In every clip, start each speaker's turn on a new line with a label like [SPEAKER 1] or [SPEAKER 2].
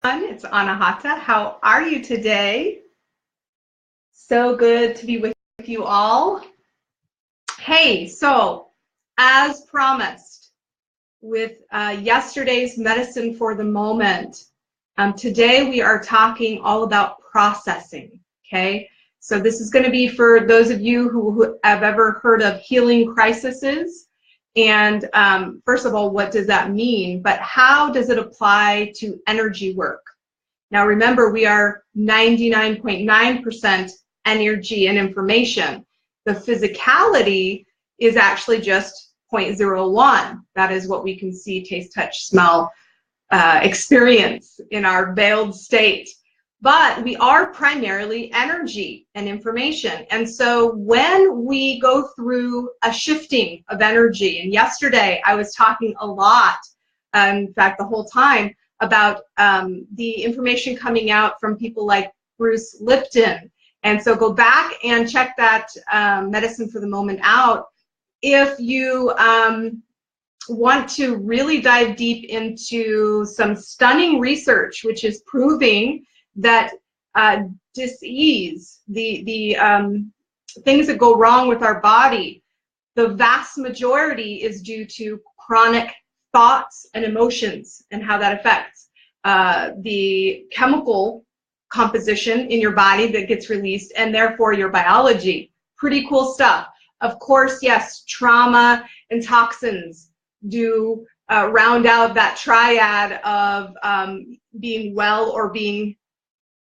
[SPEAKER 1] It's Anahata. How are you today? So good to be with you all. Hey, so as promised with yesterday's medicine for the moment, today we are talking all about processing, okay? So this is going to be for those of you who have ever heard of healing crises. And first of all, what does that mean? But how does it apply to energy work? Now remember, we are 99.9% energy and information. The physicality is actually just 0.01. That is what we can see, taste, touch, smell, experience in our veiled state. But we are primarily energy and information. And so when we go through a shifting of energy, and yesterday I was talking a lot, in fact the whole time, about the information coming out from people like Bruce Lipton. And so go back and check that medicine for the moment out if you want to really dive deep into some stunning research, which is proving that dis-ease, the things that go wrong with our body, the vast majority is due to chronic thoughts and emotions and how that affects the chemical composition in your body that gets released and therefore your biology. Pretty cool stuff. Of course, yes, trauma and toxins do round out that triad of being well or being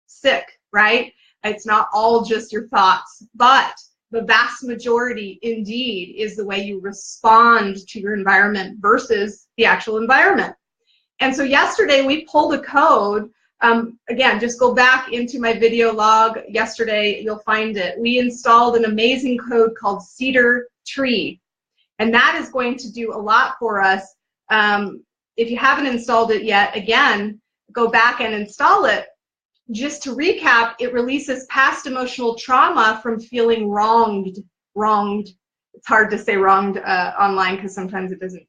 [SPEAKER 1] sick, right? It's not all just your thoughts, but the vast majority indeed is the way you respond to your environment versus the actual environment. And so yesterday we pulled a code. Again, just go back into my video log yesterday, you'll find it. We installed an amazing code called Cedar Tree, and that is going to do a lot for us. If you haven't installed it yet, again, go back and install it. Just to recap, it releases past emotional trauma from feeling wronged. It's hard to say wronged online because sometimes it doesn't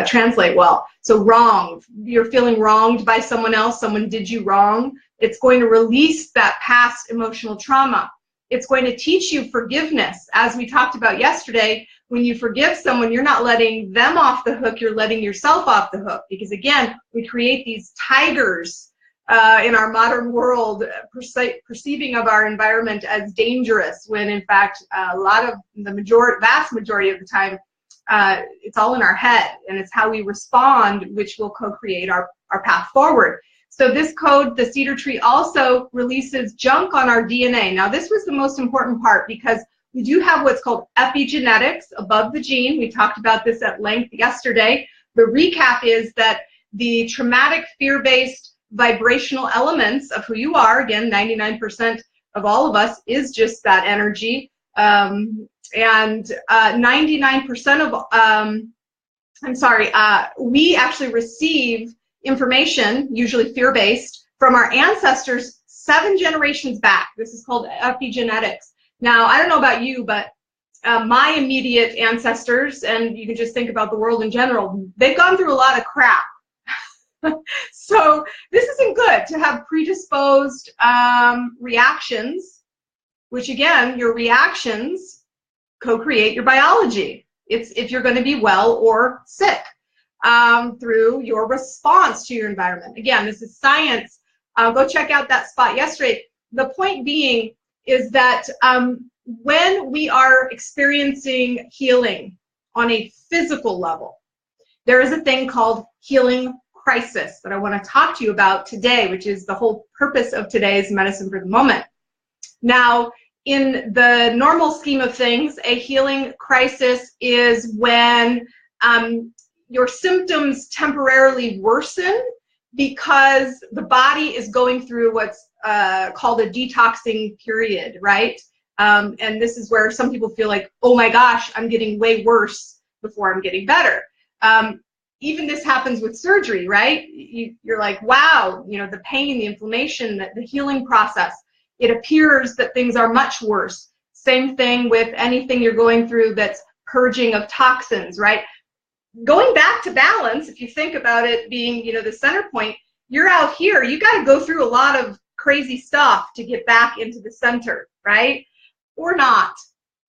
[SPEAKER 1] translate well. So wronged, you're feeling wronged by someone else, someone did you wrong. It's going to release that past emotional trauma. It's going to teach you forgiveness. As we talked about yesterday, when you forgive someone, you're not letting them off the hook, you're letting yourself off the hook. Because again, we create these tigers in our modern world, perceiving of our environment as dangerous, when in fact a lot of the vast majority of the time it's all in our head, and it's how we respond which will co-create our path forward. So this code, the Cedar Tree, also releases junk on our DNA. Now this was the most important part, because we do have what's called epigenetics above the gene. We talked about this at length yesterday. The recap is that the traumatic, fear-based vibrational elements of who you are, again, 99% of all of us is just that energy, and 99% of, we actually receive information, usually fear-based, from our ancestors 7 generations back. This is called epigenetics. Now, I don't know about you, but my immediate ancestors, and you can just think about the world in general, they've gone through a lot of crap. So this isn't good to have predisposed reactions, which again, your reactions co-create your biology. It's if you're going to be well or sick through your response to your environment. Again, this is science. Go check out that spot yesterday. The point being is that when we are experiencing healing on a physical level, there is a thing called healing crisis that I want to talk to you about today, which is the whole purpose of today's medicine for the moment. Now, in the normal scheme of things, a healing crisis is when your symptoms temporarily worsen because the body is going through what's called a detoxing period, right? And this is where some people feel like, oh my gosh, I'm getting way worse before I'm getting better. Even this happens with surgery, right? You're like, wow, you know, the pain, the inflammation, the healing process, it appears that things are much worse. Same thing with anything you're going through that's purging of toxins, right? Going back to balance, if you think about it being, you know, the center point, you're out here, you got to go through a lot of crazy stuff to get back into the center, right? Or not,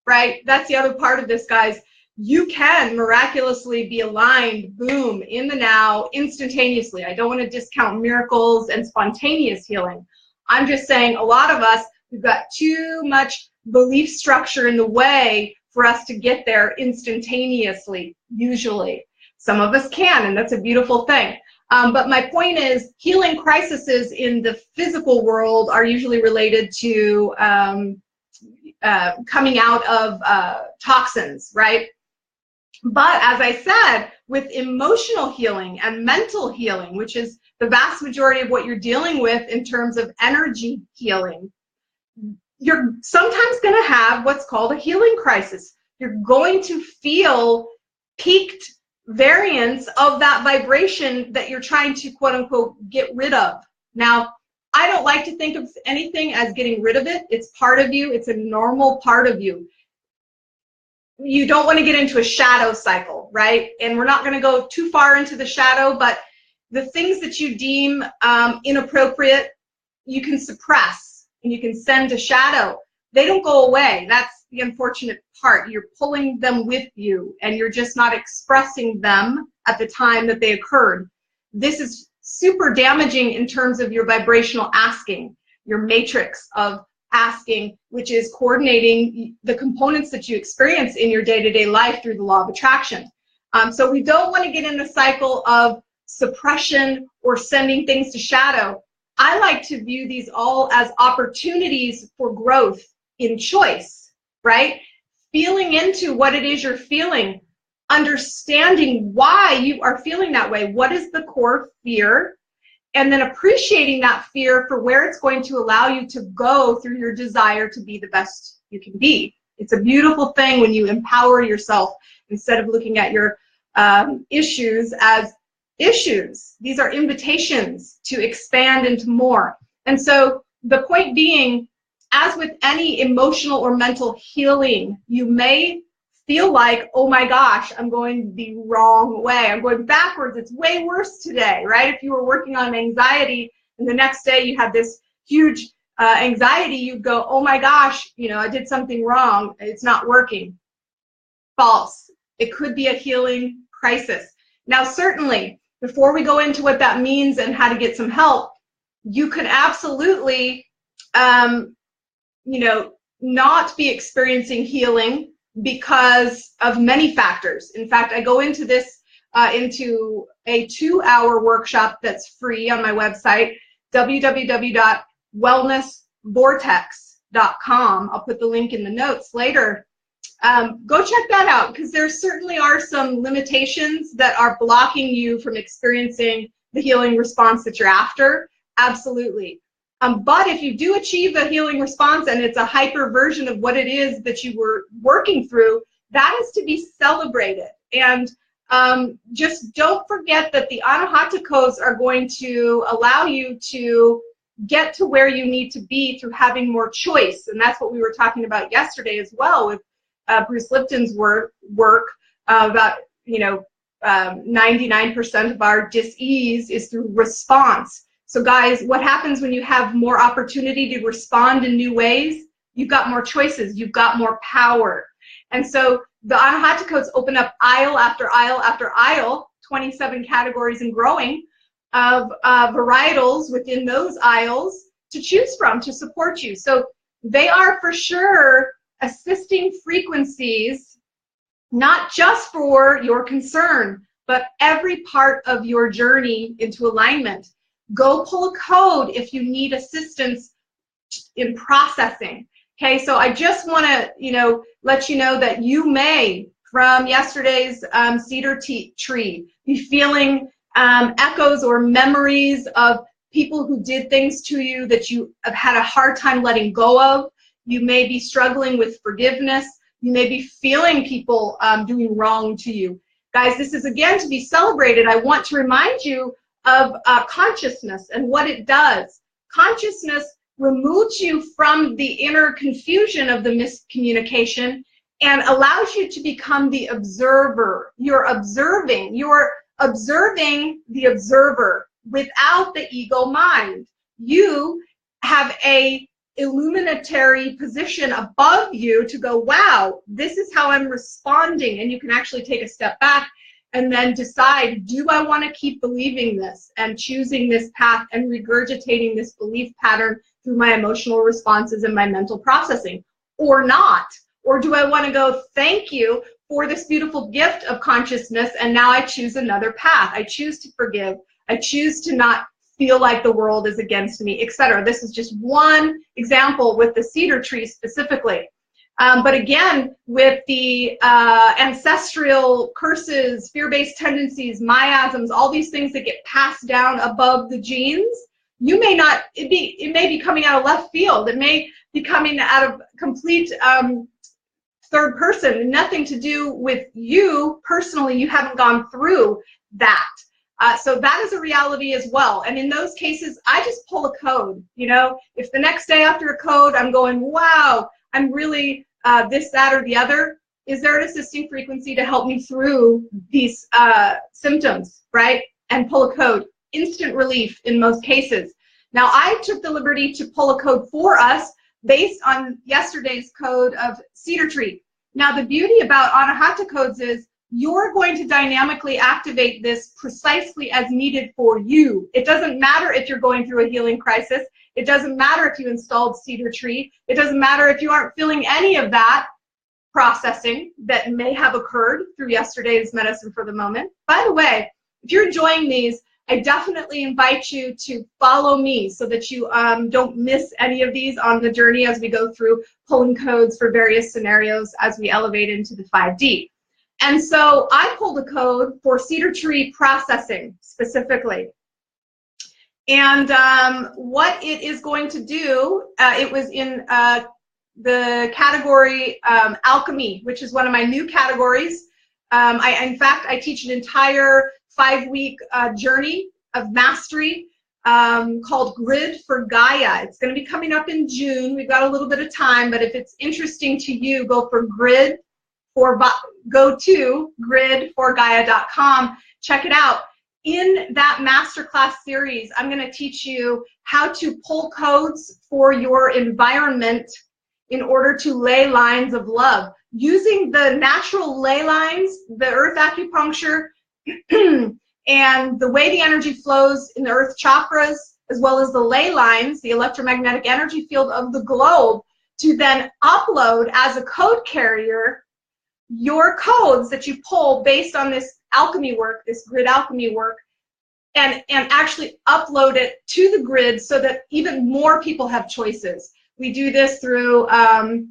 [SPEAKER 1] right? That's the other part of this, guys. You can miraculously be aligned, boom, in the now, instantaneously. I don't want to discount miracles and spontaneous healing. I'm just saying a lot of us, we've got too much belief structure in the way for us to get there instantaneously, usually. Some of us can, and that's a beautiful thing. But my point is, healing crises in the physical world are usually related to coming out of toxins, right? But as I said, with emotional healing and mental healing, which is the vast majority of what you're dealing with in terms of energy healing, you're sometimes going to have what's called a healing crisis. You're going to feel peaked variants of that vibration that you're trying to, quote unquote, get rid of. Now, I don't like to think of anything as getting rid of it. It's part of you. It's a normal part of you. You don't want to get into a shadow cycle, right? And we're not going to go too far into the shadow, but the things that you deem inappropriate, you can suppress and you can send to shadow. They don't go away. That's the unfortunate part. You're pulling them with you and you're just not expressing them at the time that they occurred. This is super damaging in terms of your vibrational asking, your matrix of asking, which is coordinating the components that you experience in your day-to-day life through the law of attraction. So we don't want to get in a cycle of suppression or sending things to shadow. I like to view these all as opportunities for growth in choice, right? Feeling into what it is you're feeling, understanding why you are feeling that way. What is the core fear? And then appreciating that fear for where it's going to allow you to go through your desire to be the best you can be. It's a beautiful thing when you empower yourself instead of looking at your issues as issues. These are invitations to expand into more. And so the point being, as with any emotional or mental healing, you may feel like, oh my gosh, I'm going the wrong way. I'm going backwards. It's way worse today, right? If you were working on anxiety and the next day you had this huge anxiety, you'd go, oh my gosh, you know, I did something wrong. It's not working. False. It could be a healing crisis. Now, certainly, before we go into what that means and how to get some help, you could absolutely, you know, not be experiencing healing because of many factors. In fact, I go into this into a 2-hour workshop that's free on my website, www.wellnessvortex.com. I'll put the link in the notes later. Go check that out, because there certainly are some limitations that are blocking you from experiencing the healing response that you're after. Absolutely. But if you do achieve a healing response and it's a hyper version of what it is that you were working through, that is to be celebrated. And just don't forget that the anahatakos are going to allow you to get to where you need to be through having more choice. And that's what we were talking about yesterday as well with Bruce Lipton's work about, you know, 99% of our dis-ease is through response. So guys, what happens when you have more opportunity to respond in new ways? You've got more choices, you've got more power. And so the anahatakos open up aisle after aisle after aisle, 27 categories and growing, of varietals within those aisles to choose from to support you. So they are for sure assisting frequencies, not just for your concern, but every part of your journey into alignment. Go pull a code if you need assistance in processing. Okay, so I just want to, you know, let you know that you may, from yesterday's cedar tree, be feeling echoes or memories of people who did things to you that you have had a hard time letting go of. You may be struggling with forgiveness. You may be feeling people doing wrong to you. Guys, this is again to be celebrated. I want to remind you of consciousness and what it does. Consciousness removes you from the inner confusion of the miscommunication and allows you to become the observer. You're observing the observer. without the ego mind. You have a illuminatory position above you to go, wow, this is how I'm responding. And you can actually take a step back and then decide, do I want to keep believing this and choosing this path and regurgitating this belief pattern through my emotional responses and my mental processing, or not? Or do I want to go, thank you for this beautiful gift of consciousness, and now I choose another path. I choose to forgive. I choose to not feel like the world is against me, etc. This is just one example with the cedar tree specifically. But again, with the ancestral curses, fear-based tendencies, miasms, all these things that get passed down above the genes, you may not, it may be coming out of left field. It may be coming out of complete third person, nothing to do with you personally. You haven't gone through that. So that is a reality as well. And in those cases, I just pull a code. You know, if the next day after a code, I'm going, wow, I'm really this, that, or the other, is there an assisting frequency to help me through these symptoms, right? And pull a code. Instant relief in most cases. Now, I took the liberty to pull a code for us based on yesterday's code of cedar tree. Now, the beauty about Anahata codes is you're going to dynamically activate this precisely as needed for you. It doesn't matter if you're going through a healing crisis. It doesn't matter if you installed cedar tree. It doesn't matter if you aren't feeling any of that processing that may have occurred through yesterday's medicine for the moment. By the way, if you're enjoying these, I definitely invite you to follow me so that you don't miss any of these on the journey as we go through pulling codes for various scenarios as we elevate into the 5D. And so I pulled a code for cedar tree processing specifically. And what it is going to do, it was in the category alchemy, which is one of my new categories. In fact, I teach an entire 5-week journey of mastery called Grid for Gaia. It's going to be coming up in June. We've got a little bit of time, but if it's interesting to you, go to gridforgaia.com. Check it out. In that masterclass series, I'm going to teach you how to pull codes for your environment in order to lay lines of love. Using the natural ley lines, the earth acupuncture, and the way the energy flows in the earth chakras, as well as the ley lines, the electromagnetic energy field of the globe, to then upload as a code carrier your codes that you pull based on this alchemy work, this grid alchemy work, and actually upload it to the grid so that even more people have choices. We do this through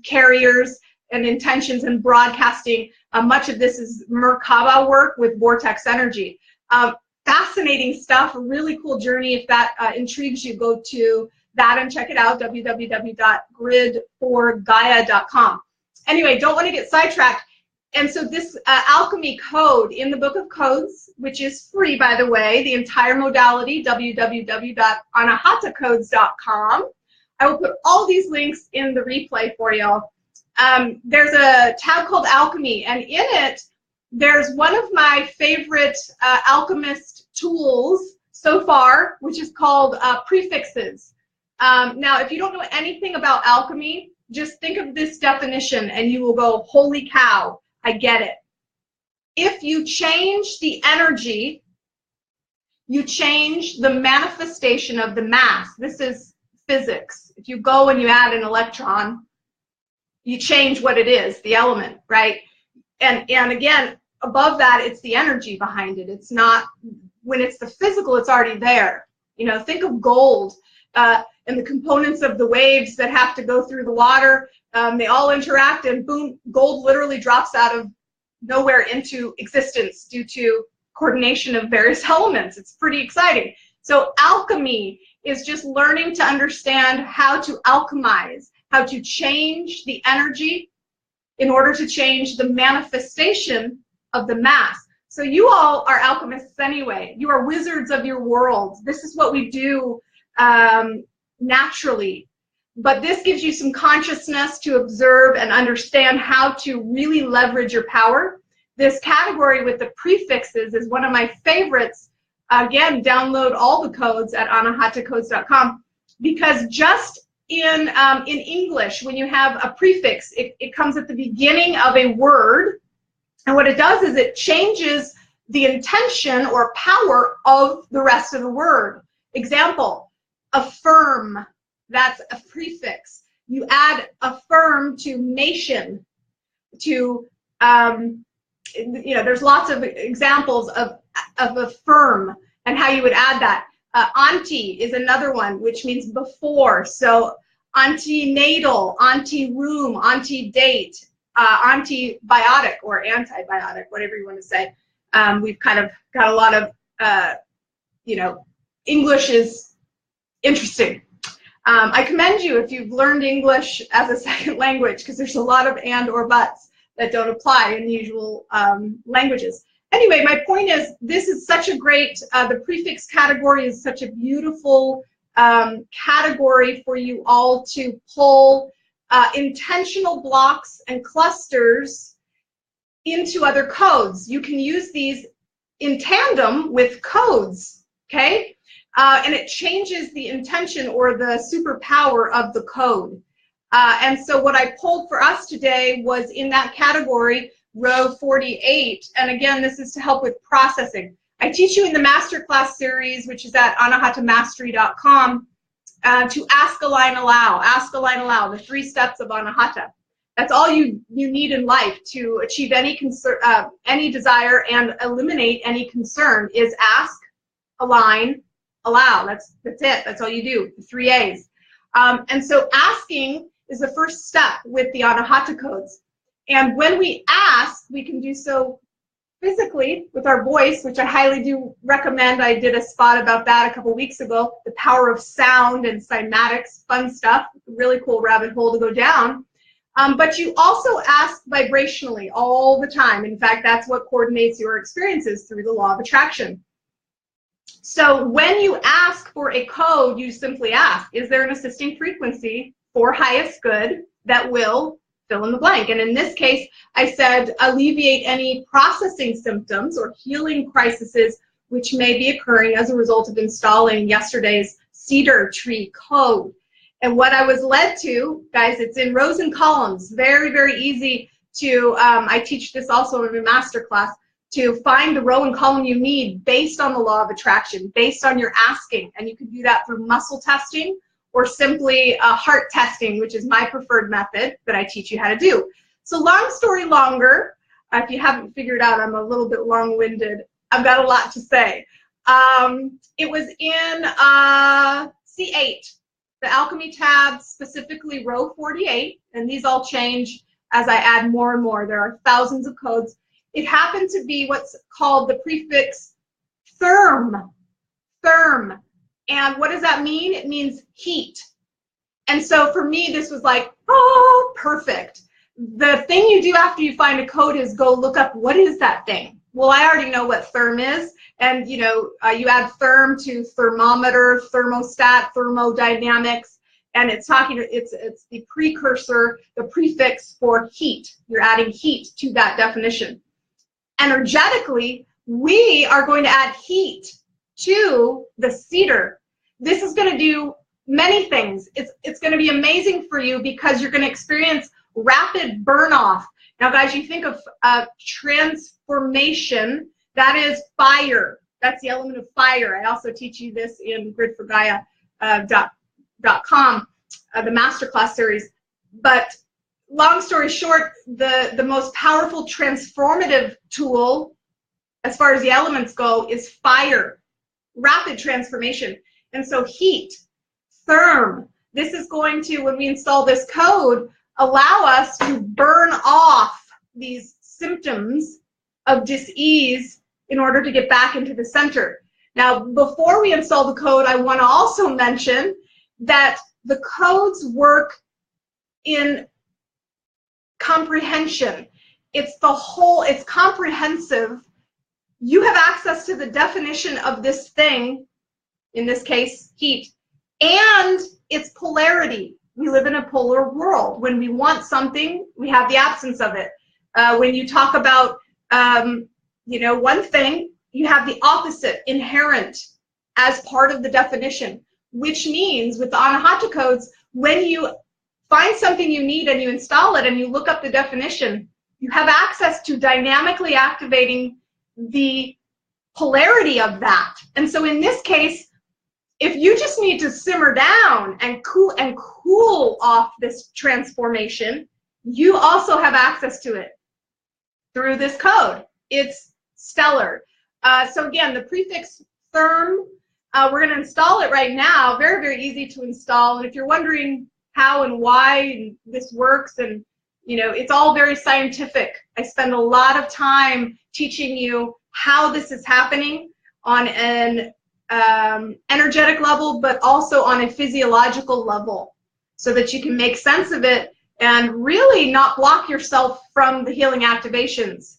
[SPEAKER 1] carriers and intentions and broadcasting. Much of this is Merkaba work with vortex energy. Fascinating stuff, a really cool journey. If that intrigues you, go to that and check it out, www.gridforgaia.com. Anyway, don't want to get sidetracked. And so this alchemy code in the book of codes, which is free, by the way, the entire modality, www.anahatacodes.com. I will put all these links in the replay for y'all. There's a tab called Alchemy, and in it, there's one of my favorite alchemist tools so far, which is called prefixes. Now, if you don't know anything about alchemy, just think of this definition and you will go, holy cow, I get it. If you change the energy, you change the manifestation of the mass. This is physics. If you go and you add an electron, you change what it is, the element, right? And again, above that, it's the energy behind it. It's not, when it's the physical, it's already there. You know, think of gold and the components of the waves that have to go through the water. They all interact and boom, gold literally drops out of nowhere into existence due to coordination of various elements. It's pretty exciting. So alchemy is just learning to understand how to alchemize, how to change the energy in order to change the manifestation of the mass. So you all are alchemists anyway. You are wizards of your world. This is what we do naturally. But this gives you some consciousness to observe and understand how to really leverage your power. This category with the prefixes is one of my favorites Again, download all the codes at anahatacodes.com, because just in English, when you have a prefix, it comes at the beginning of a word, and what it does is it changes the intention or power of the rest of the word. Example, affirm, that's a prefix. You add affirm to nation, to, there's lots of examples of affirm and how you would add that. Auntie is another one, which means before. So antenatal, anti-room, anti-date, antibiotic or antibiotic, whatever you want to say. We've kind of got a lot of, English is interesting. I commend you if you've learned English as a second language, because there's a lot of and or buts that don't apply in the usual languages. Anyway, my point is, this is such a great, the prefix category is such a beautiful category for you all to pull intentional blocks and clusters into other codes. You can use these in tandem with codes, okay? And it changes the intention or the superpower of the code. And so what I pulled for us today was in that category, row 48. And again, this is to help with processing. I teach you in the masterclass series, which is at anahatamastery.com, to ask, align, allow. Ask, align, allow, the 3 steps of Anahata. That's all you need in life to achieve any desire and eliminate any concern is ask, align, allow. That's it. That's all you do. The 3 A's. And so asking is the first step with the Anahata codes. And when we ask, we can do so physically with our voice, which I highly do recommend. I did a spot about that a couple weeks ago. The power of sound and cymatics, fun stuff. Really cool rabbit hole to go down. But you also ask vibrationally all the time. In fact, that's what coordinates your experiences through the law of attraction. So when you ask for a code, you simply ask, is there an assisting frequency for highest good that will fill in the blank? And in this case, I said alleviate any processing symptoms or healing crises which may be occurring as a result of installing yesterday's cedar tree code. And what I was led to, guys, it's in rows and columns. Very, very easy to, I teach this also in a masterclass, to find the row and column you need based on the law of attraction, based on your asking. And you can do that through muscle testing or simply heart testing, which is my preferred method that I teach you how to do. So long story longer, if you haven't figured out I'm a little bit long-winded, I've got a lot to say. It was in C8, the Alchemy tab, specifically row 48, and these all change as I add more and more. There are thousands of codes. It happened to be what's called the prefix therm. Therm. And what does that mean? It means heat. And so for me, this was like, oh, perfect. The thing you do after you find a code is go look up, what is that thing? Well, I already know what therm is. And, you add therm to thermometer, thermostat, thermodynamics. And it's the precursor, the prefix for heat. You're adding heat to that definition. Energetically, we are going to add heat to the cedar. This is going to do many things. It's going to be amazing for you because you're going to experience rapid burn off. Now, guys, you think of transformation, that is fire. That's the element of fire. I also teach you this in gridforgaia.com, the masterclass series. But long story short, the most powerful transformative tool as far as the elements go is fire, rapid transformation. And so heat, therm, this is going to, when we install this code, allow us to burn off these symptoms of dis-ease in order to get back into the center. Now, before we install the code, I want to also mention that the codes work in comprehension. It's the whole, it's comprehensive. You have access to the definition of this thing, in this case, heat, and its polarity. We live in a polar world. When we want something, we have the absence of it. When you talk about, one thing, you have the opposite inherent as part of the definition, which means with the Anahata codes, when you find something you need and you install it and you look up the definition, you have access to dynamically activating the polarity of that. And so in this case, if you just need to simmer down and cool off this transformation, you also have access to it through this code. It's stellar. So again, the prefix therm, we're going to install it right now. Very, very easy to install. And if you're wondering how and why this works, and you know, it's all very scientific. I spend a lot of time teaching you how this is happening on an energetic level, but also on a physiological level, so that you can make sense of it and really not block yourself from the healing activations,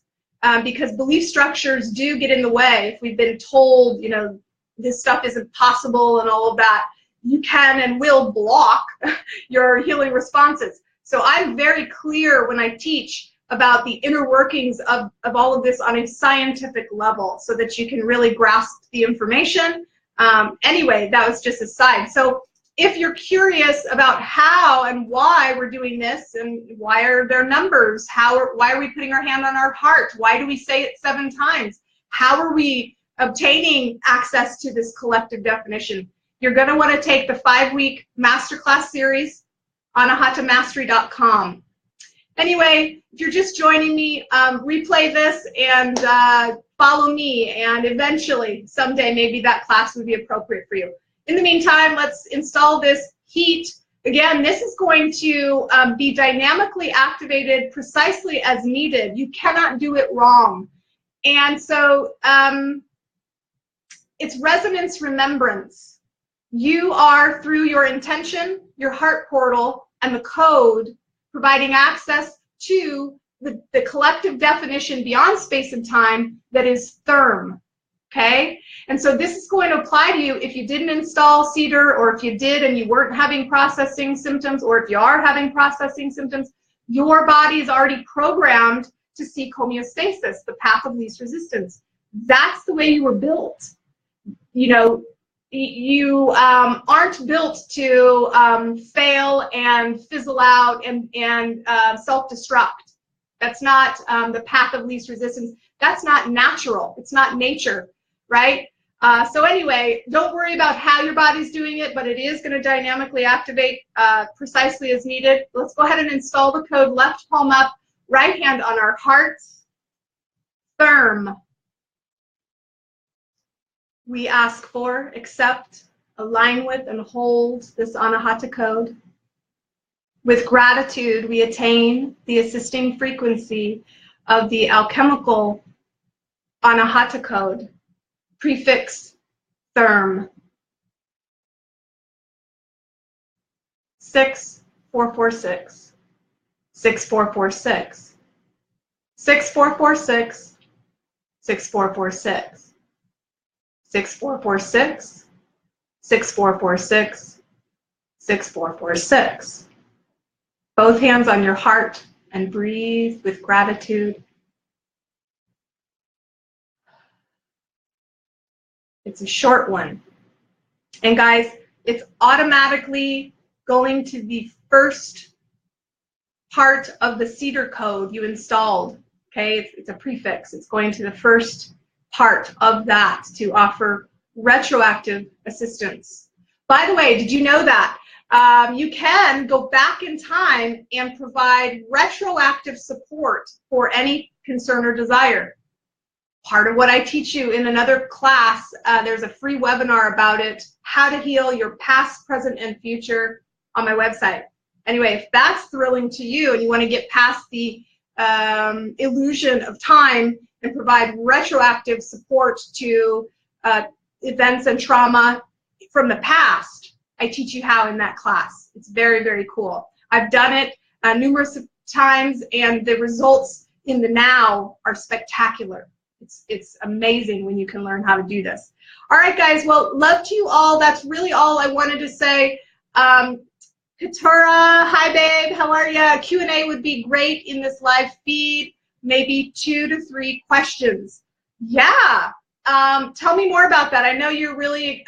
[SPEAKER 1] because belief structures do get in the way. If we've been told, you know, this stuff isn't possible and all of that, you can and will block your healing responses. So I'm very clear when I teach about the inner workings of all of this on a scientific level, so that you can really grasp the information. Anyway, that was just a side. So if you're curious about how and why we're doing this, and why are there numbers, why are we putting our hand on our heart, why do we say it 7 times, how are we obtaining access to this collective definition, you're going to want to take the 5-week masterclass series on AnahataMastery.com. Anyway, if you're just joining me, replay this and follow me, and eventually, someday, maybe that class would be appropriate for you. In the meantime, let's install this heat. Again, this is going to be dynamically activated precisely as needed. You cannot do it wrong. And so it's resonance remembrance. You are, through your intention, your heart portal, and the code, providing access to the collective definition beyond space and time that is therm, okay? And so this is going to apply to you if you didn't install Cedar, or if you did and you weren't having processing symptoms, or if you are having processing symptoms. Your body is already programmed to seek homeostasis, the path of least resistance. That's the way you were built. You know, you aren't built to fail and fizzle out and self-destruct. That's not the path of least resistance. That's not natural. It's not nature, right? So anyway, don't worry about how your body's doing it, but it is going to dynamically activate precisely as needed. Let's go ahead and install the code. Left palm up, right hand on our hearts. Therm. We ask for, accept, align with, and hold this Anahata code. With gratitude, we attain the assisting frequency of the alchemical Anahata code, prefix therm. 6446, 6446, 6446, 6446. 6446, 6446, 6446. Both hands on your heart and breathe with gratitude. It's a short one. And guys, it's automatically going to the first part of the Cedar code you installed. Okay, it's a prefix. It's going to the first part of that to offer retroactive assistance. By the way, did you know that you can go back in time and provide retroactive support for any concern or desire? Part of what I teach you in another class, there's a free webinar about it, how to heal your past, present, and future, on my website. Anyway, if that's thrilling to you and you want to get past the illusion of time and provide retroactive support to events and trauma from the past, I teach you how in that class. It's very, very cool. I've done it numerous times, and the results in the now are spectacular. It's amazing when you can learn how to do this. All right, guys. Well, love to you all. That's really all I wanted to say. Katura, hi, babe. How are ya? Q&A would be great in this live feed. Maybe 2 to 3 questions. Yeah, tell me more about that. I know you're really,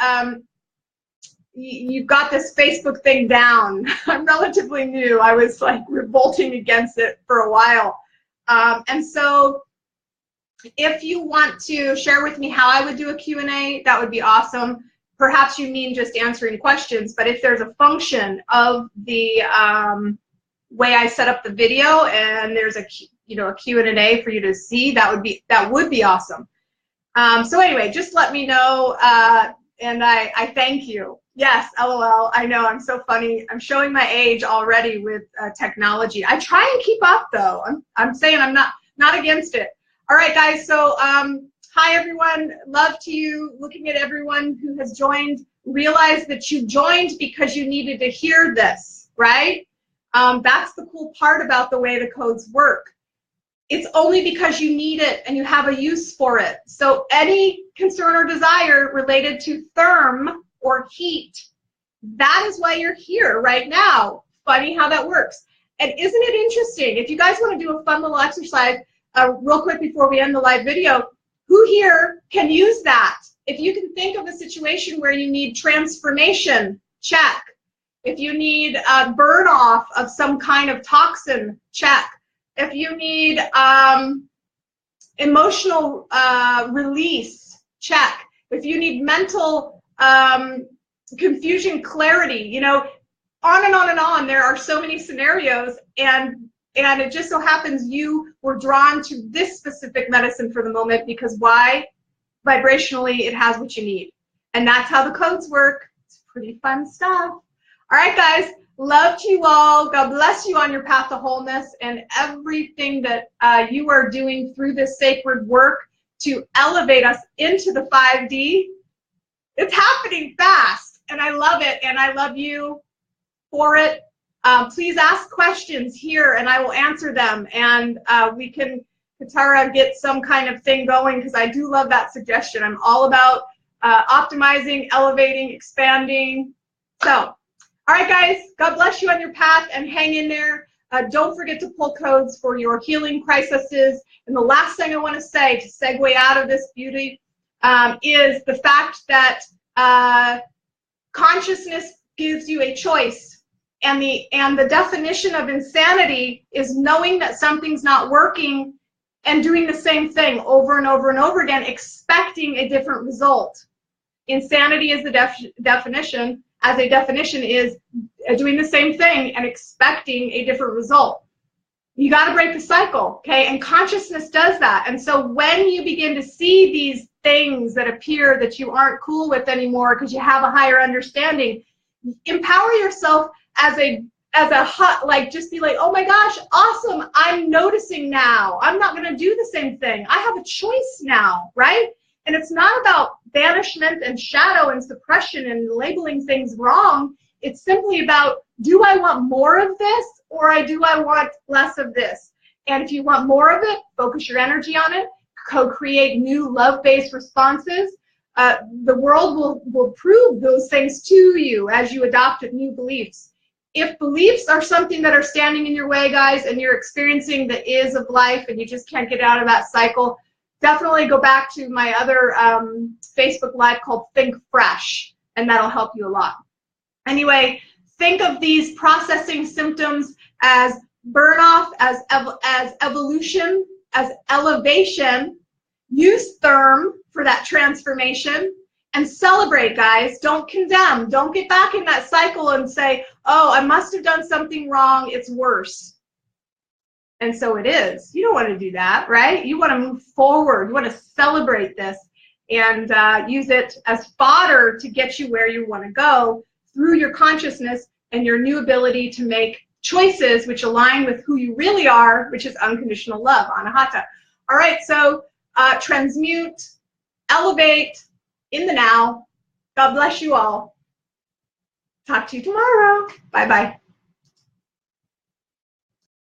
[SPEAKER 1] you've got this Facebook thing down. I'm relatively new. I was like revolting against it for a while. And so if you want to share with me how I would do a Q&A, that would be awesome. Perhaps you mean just answering questions, but if there's a function of the way I set up the video and there's a Q&A for you to see, that would be awesome. So anyway, just let me know, and I thank you. Yes, LOL. I know, I'm so funny. I'm showing my age already with technology. I try and keep up though. I'm saying I'm not against it. All right, guys. So hi everyone. Love to you. Looking at everyone who has joined. Realize that you joined because you needed to hear this, right? That's the cool part about the way the codes work. It's only because you need it and you have a use for it. So any concern or desire related to therm or heat, that is why you're here right now. Funny how that works. And isn't it interesting? If you guys want to do a fun little exercise real quick before we end the live video, who here can use that? If you can think of a situation where you need transformation, check. If you need a burn off of some kind of toxin, check. If you need emotional release, check. If you need mental confusion, clarity, you know, on and on and on. There are so many scenarios, and it just so happens you were drawn to this specific medicine for the moment because why? Vibrationally, it has what you need. And that's how the codes work. It's pretty fun stuff. All right, guys. Love to you all. God bless you on your path to wholeness and everything that you are doing through this sacred work to elevate us into the 5D. It's happening fast, and I love it, and I love you for it. Please ask questions here, and I will answer them, and we can, Katara, get some kind of thing going because I do love that suggestion. I'm all about optimizing, elevating, expanding. So. All right, guys, God bless you on your path and hang in there. Don't forget to pull codes for your healing processes. And the last thing I want to say to segue out of this beauty is the fact that consciousness gives you a choice. And the definition of insanity is knowing that something's not working and doing the same thing over and over and over again, expecting a different result. Insanity is the definition. As a definition is doing the same thing and expecting a different result. You got to break the cycle, okay? And consciousness does that. And so when you begin to see these things that appear that you aren't cool with anymore because you have a higher understanding, empower yourself as a like, just be like, oh my gosh, awesome, I'm noticing now. I'm not going to do the same thing. I have a choice now, right? And it's not about banishment and shadow and suppression and labeling things wrong. It's simply about, do I want more of this or do I want less of this? And if you want more of it, focus your energy on it, co-create new love-based responses. The world will prove those things to you as you adopt new beliefs. If beliefs are something that are standing in your way, guys, and you're experiencing the is of life and you just can't get out of that cycle, definitely go back to my other Facebook Live called Think Fresh, and that'll help you a lot. Anyway, think of these processing symptoms as burn off, as evolution, as elevation. Use therm for that transformation, and celebrate, guys. Don't condemn. Don't get back in that cycle and say, oh, I must have done something wrong. It's worse. And so it is. You don't want to do that, right? You want to move forward. You want to celebrate this and use it as fodder to get you where you want to go through your consciousness and your new ability to make choices which align with who you really are, which is unconditional love, Anahata. All right, so transmute, elevate in the now. God bless you all. Talk to you tomorrow. Bye-bye.